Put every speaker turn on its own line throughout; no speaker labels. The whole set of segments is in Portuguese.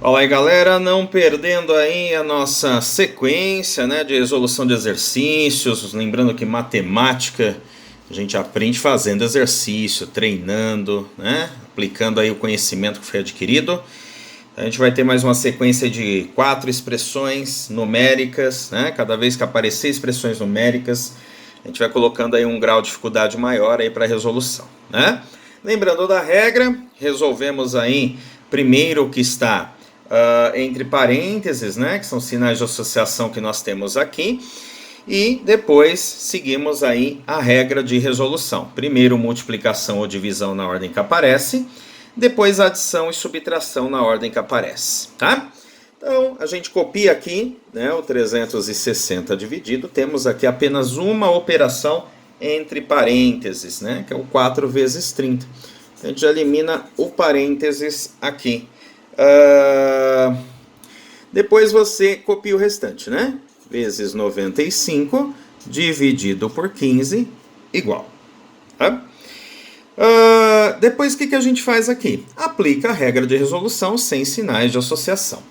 Fala aí, galera, não perdendo aí a nossa sequência, né, de resolução de exercícios. Lembrando que matemática a gente aprende fazendo exercício, treinando, né, aplicando aí o conhecimento que foi adquirido. A gente vai ter mais uma sequência de 4 expressões numéricas, né, cada vez que aparecer expressões numéricas, a gente vai colocando aí um grau de dificuldade maior aí para a resolução, né. Lembrando da regra, resolvemos aí primeiro o que está entre parênteses, né, que são sinais de associação que nós temos aqui, e depois seguimos aí a regra de resolução. Primeiro multiplicação ou divisão na ordem que aparece, depois adição e subtração na ordem que aparece, tá? Então a gente copia aqui, né, o 360 dividido, temos aqui apenas uma operação entre parênteses, né, que é o 4 vezes 30. A gente já elimina o parênteses aqui. Depois você copia o restante, né? Vezes 95 dividido por 15 igual. Tá? Depois o que a gente faz aqui? Aplica a regra de resolução sem sinais de associação.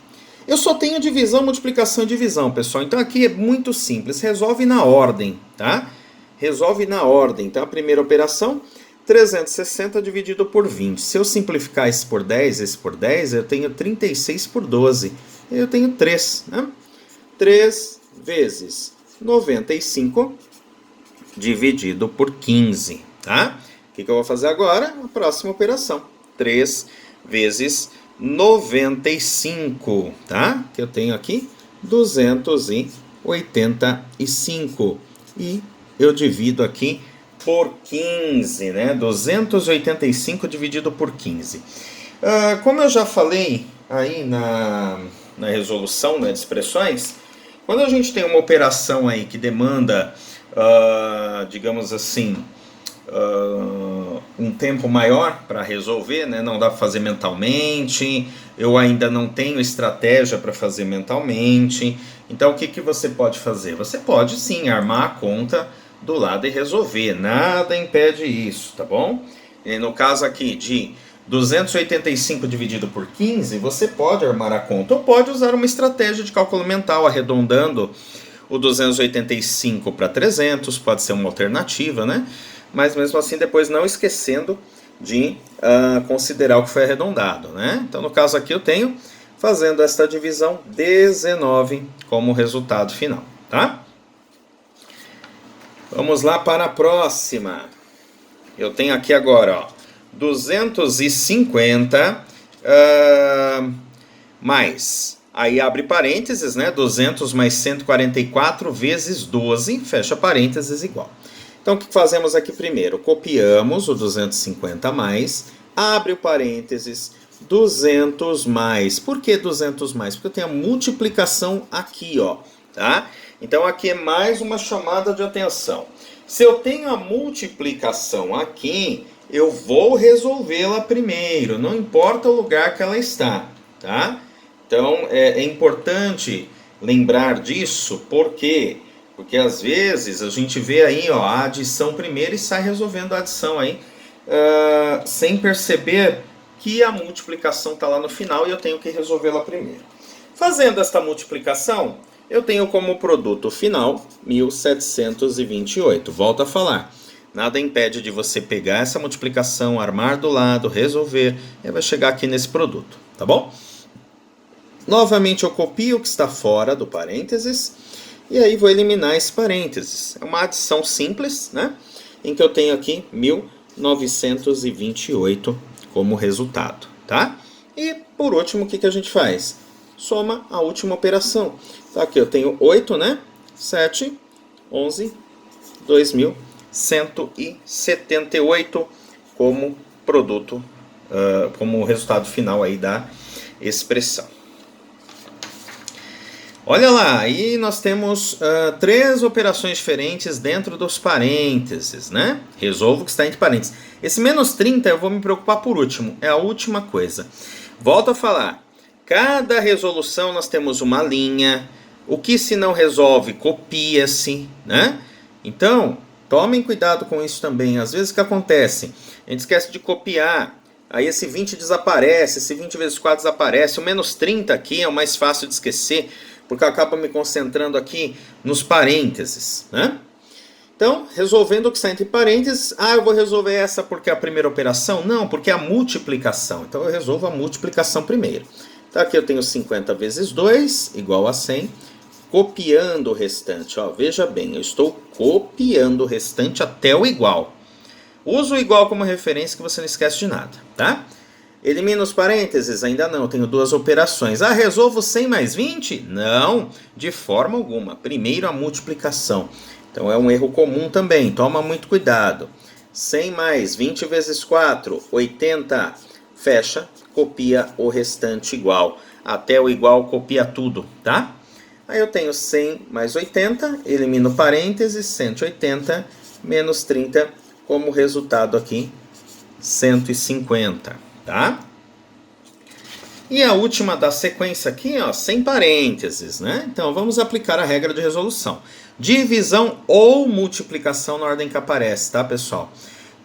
Eu só tenho divisão, multiplicação e divisão, pessoal. Então aqui é muito simples. Resolve na ordem, tá? Resolve na ordem. Então a primeira operação, 360 dividido por 20. Se eu simplificar esse por 10, eu tenho 36 por 12. Eu tenho 3, né? 3 vezes 95 dividido por 15, tá? O que eu vou fazer agora? A próxima operação. 3 vezes 95, tá? Que eu tenho aqui 285. E eu divido aqui por 15, né? 285 dividido por 15. Como eu já falei aí na resolução, né, de expressões, quando a gente tem uma operação aí que demanda, digamos assim, um tempo maior para resolver, né? Não dá para fazer mentalmente, eu ainda não tenho estratégia para fazer mentalmente. Então o que você pode fazer? Você pode sim armar a conta do lado e resolver, nada impede isso, tá bom? E no caso aqui de 285 dividido por 15, você pode armar a conta ou pode usar uma estratégia de cálculo mental, arredondando o 285 para 300, pode ser uma alternativa, né? Mas mesmo assim depois não esquecendo de considerar o que foi arredondado, né? Então no caso aqui eu tenho, fazendo esta divisão, 19 como resultado final, tá? Vamos lá para a próxima. Eu tenho aqui agora, ó, 250 mais, aí abre parênteses, né? 200 mais 144 vezes 12, fecha parênteses, igual. Então o que fazemos aqui primeiro? Copiamos o 250 mais, abre o parênteses, 200 mais. Por que 200 mais? Porque eu tenho a multiplicação aqui, ó, tá? Então aqui é mais uma chamada de atenção. Se eu tenho a multiplicação aqui, eu vou resolvê-la primeiro, não importa o lugar que ela está, tá? Então é importante lembrar disso, por quê? Porque às vezes a gente vê aí, ó, a adição primeiro e sai resolvendo a adição aí, sem perceber que a multiplicação está lá no final e eu tenho que resolvê-la primeiro. Fazendo esta multiplicação, eu tenho como produto final 1728. Volto a falar. Nada impede de você pegar essa multiplicação, armar do lado, resolver, e vai chegar aqui nesse produto, tá bom? Novamente eu copio o que está fora do parênteses, e aí vou eliminar esse parênteses. É uma adição simples, né? Em que eu tenho aqui 1928 como resultado, tá? E por último, o que a gente faz? Soma a última operação. Então aqui eu tenho 8, né? 7, 11, 2178 como produto, como resultado final aí da expressão. Olha lá, aí nós temos 3 operações diferentes dentro dos parênteses, né? Resolvo o que está entre parênteses. Esse menos 30 eu vou me preocupar por último, é a última coisa. Volto a falar. Cada resolução nós temos uma linha. O que se não resolve, copia-se, né? Então, tomem cuidado com isso também. Às vezes o que acontece? A gente esquece de copiar aí esse 20 desaparece, esse 20 vezes 4 desaparece, o menos 30 aqui é o mais fácil de esquecer, porque eu acabo me concentrando aqui nos parênteses, né? Então, resolvendo o que está entre parênteses, eu vou resolver essa porque é a primeira operação? Não, porque é a multiplicação. Então, eu resolvo a multiplicação primeiro. Então, aqui eu tenho 50 vezes 2, igual a 100. Copiando o restante. Ó, veja bem, eu estou copiando o restante até o igual. Usa o igual como referência que você não esquece de nada, tá? Elimina os parênteses? Ainda não, eu tenho duas operações. Resolvo 100 mais 20? Não, de forma alguma. Primeiro a multiplicação. Então é um erro comum também, toma muito cuidado. 100 mais 20 vezes 4, 80. Fecha, copia o restante igual. Até o igual copia tudo, tá? Aí eu tenho 100 mais 80, elimino parênteses, 180 menos 30, como resultado aqui, 150, tá? E a última da sequência aqui, ó, sem parênteses, né? Então vamos aplicar a regra de resolução. Divisão ou multiplicação na ordem que aparece, tá, pessoal?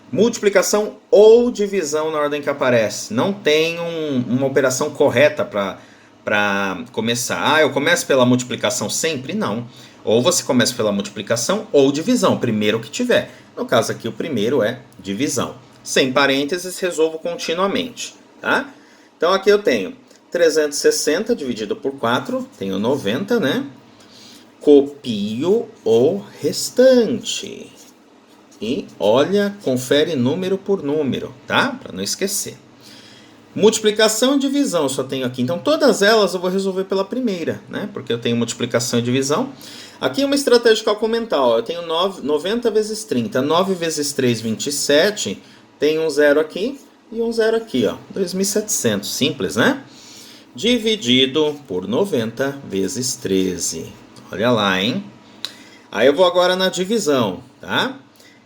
Multiplicação ou divisão na ordem que aparece. Não tem uma operação correta para começar. Eu começo pela multiplicação sempre? Não. Ou você começa pela multiplicação ou divisão, o primeiro que tiver. No caso aqui, o primeiro é divisão. Sem parênteses, resolvo continuamente, tá? Então aqui eu tenho 360 dividido por 4, tenho 90, né? Copio o restante. E olha, confere número por número, tá? Para não esquecer. Multiplicação e divisão eu só tenho aqui. Então todas elas eu vou resolver pela primeira, né? Porque eu tenho multiplicação e divisão. Aqui uma estratégia de cálculo mental. Eu tenho 90 vezes 30. 9 vezes 3, 27. Tem um zero aqui e um zero aqui, ó. 2.700. Simples, né? Dividido por 90 vezes 13. Olha lá, hein? Aí eu vou agora na divisão, tá?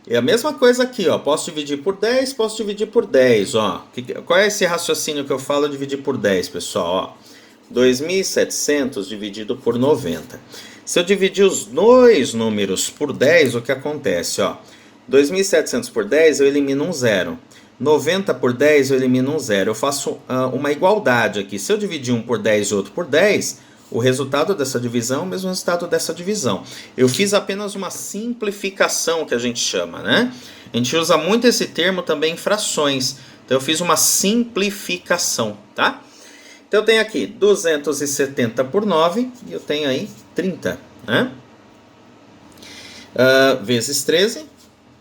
É a mesma coisa aqui, ó. Posso dividir por 10, posso dividir por 10, ó. Qual é esse raciocínio que eu falo dividir por 10, pessoal? Ó, 2.700 dividido por 90. Se eu dividir os dois números por 10, o que acontece, ó? 2.700 por 10, eu elimino um zero. 90 por 10, eu elimino um zero. Eu faço uma igualdade aqui. Se eu dividir um por 10 e outro por 10... o resultado dessa divisão é o mesmo resultado dessa divisão. Eu fiz apenas uma simplificação, que a gente chama, né? A gente usa muito esse termo também em frações. Então eu fiz uma simplificação, tá? Então eu tenho aqui 270 por 9, e eu tenho aí 30, né? Vezes 13,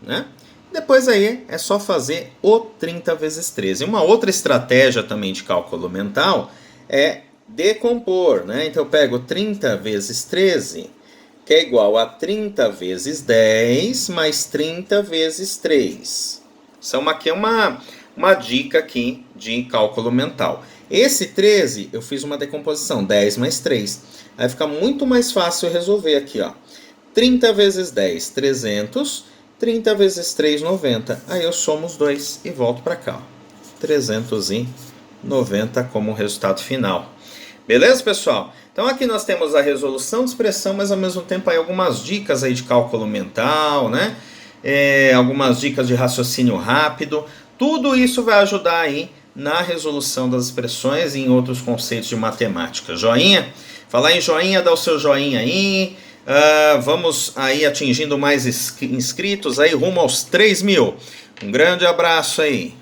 né? Depois aí é só fazer o 30 vezes 13. Uma outra estratégia também de cálculo mental é decompor, né? Então eu pego 30 vezes 13, que é igual a 30 vezes 10 mais 30 vezes 3. Isso é uma dica aqui de cálculo mental. Esse 13 eu fiz uma decomposição, 10 mais 3. Aí fica muito mais fácil resolver aqui, ó. 30 vezes 10, 300. 30 vezes 3, 90. Aí eu somo os dois e volto para cá, ó. 390 como resultado final. Beleza, pessoal? Então aqui nós temos a resolução de expressão, mas ao mesmo tempo aí algumas dicas aí de cálculo mental, né? Algumas dicas de raciocínio rápido. Tudo isso vai ajudar aí na resolução das expressões e em outros conceitos de matemática. Joinha? Falar em joinha, dá o seu joinha aí. Vamos aí atingindo mais inscritos aí, rumo aos 3.000. Um grande abraço aí.